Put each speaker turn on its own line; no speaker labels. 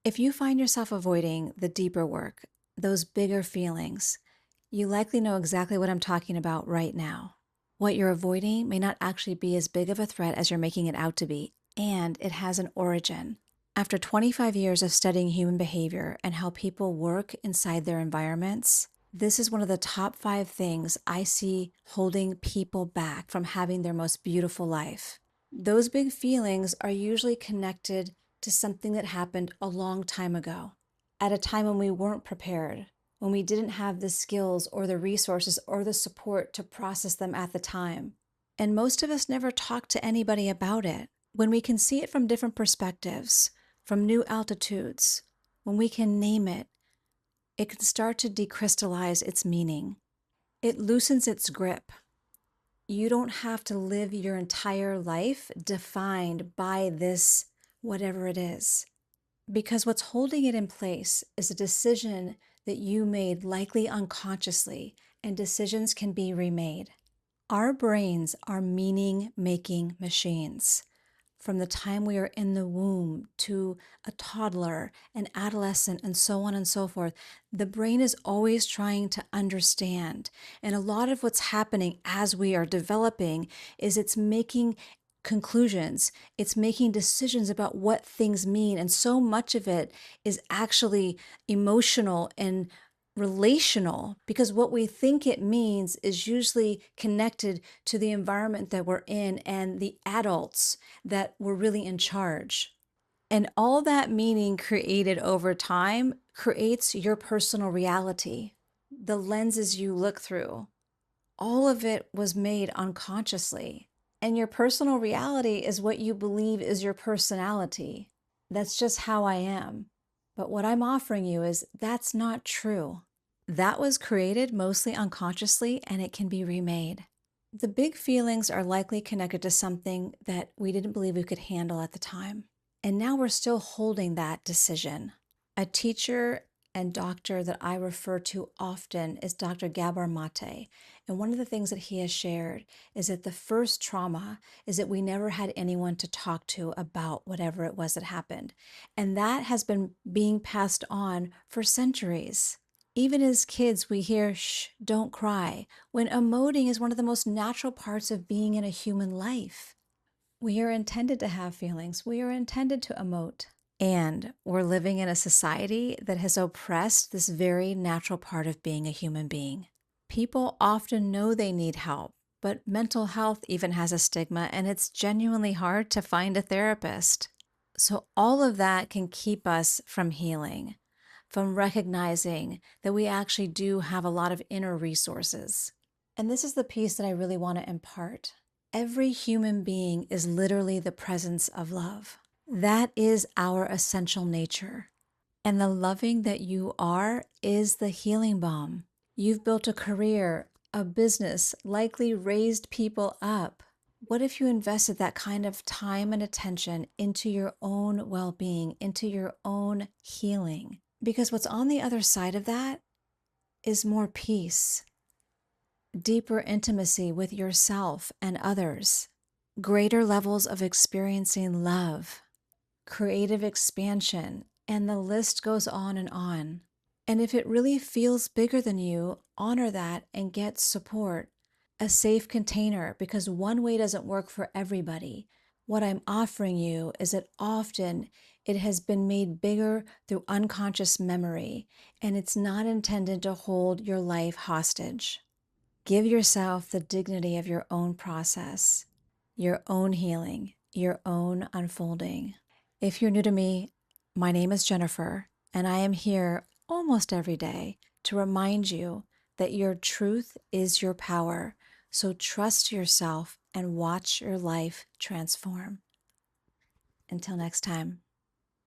If you find yourself avoiding the deeper work, those bigger feelings, you likely know exactly what I'm talking about right now. What you're avoiding may not actually be as big of a threat as you're making it out to be, and it has an origin. After 25 years of studying human behavior and how people work inside their environments, this is one of the top 5 things I see holding people back from having their most beautiful life. Those big feelings are usually connected to something that happened a long time ago, at a time when we weren't prepared, when we didn't have the skills or the resources or the support to process them at the time. And most of us never talk to anybody about it. When we can see it from different perspectives, from new altitudes, when we can name it, it can start to decrystallize its meaning. It loosens its grip. You don't have to live your entire life defined by this, whatever it is. Because what's holding it in place is a decision that you made, likely unconsciously, and decisions can be remade. Our brains are meaning-making machines. From the time we are in the womb to a toddler, an adolescent, and so on and so forth, the brain is always trying to understand. And a lot of what's happening as we are developing is it's making conclusions, it's making decisions about what things mean. And so much of it is actually emotional and relational, because what we think it means is usually connected to the environment that we're in and the adults that were really in charge. And all that meaning created over time creates your personal reality, the lenses you look through. All of it was made unconsciously. And your personal reality is what you believe is your personality. That's just how I am. But what I'm offering you is that's not true. That was created mostly unconsciously, and it can be remade. The big feelings are likely connected to something that we didn't believe we could handle at the time. And now we're still holding that decision. A teacher and doctor that I refer to often is Dr. Gabor Mate. And one of the things that he has shared is that the first trauma is that we never had anyone to talk to about whatever it was that happened. And that has been being passed on for centuries. Even as kids, we hear, shh, don't cry, when emoting is one of the most natural parts of being in a human life. We are intended to have feelings. We are intended to emote. And we're living in a society that has oppressed this very natural part of being a human being. People often know they need help, but mental health even has a stigma, and it's genuinely hard to find a therapist. So all of that can keep us from healing, from recognizing that we actually do have a lot of inner resources. And this is the piece that I really want to impart. Every human being is literally the presence of love. That is our essential nature. And the loving that you are is the healing balm. You've built a career, a business, likely raised people up. What if you invested that kind of time and attention into your own well-being, into your own healing? Because what's on the other side of that is more peace, deeper intimacy with yourself and others, greater levels of experiencing love, creative expansion, and the list goes on and on. And if it really feels bigger than you, honor that and get support, a safe container, because one way doesn't work for everybody. What I'm offering you is that often it has been made bigger through unconscious memory, and it's not intended to hold your life hostage. Give yourself the dignity of your own process, your own healing, your own unfolding. If you're new to me, my name is Jennifer, and I am here almost every day to remind you that your truth is your power. So trust yourself and watch your life transform. Until next time.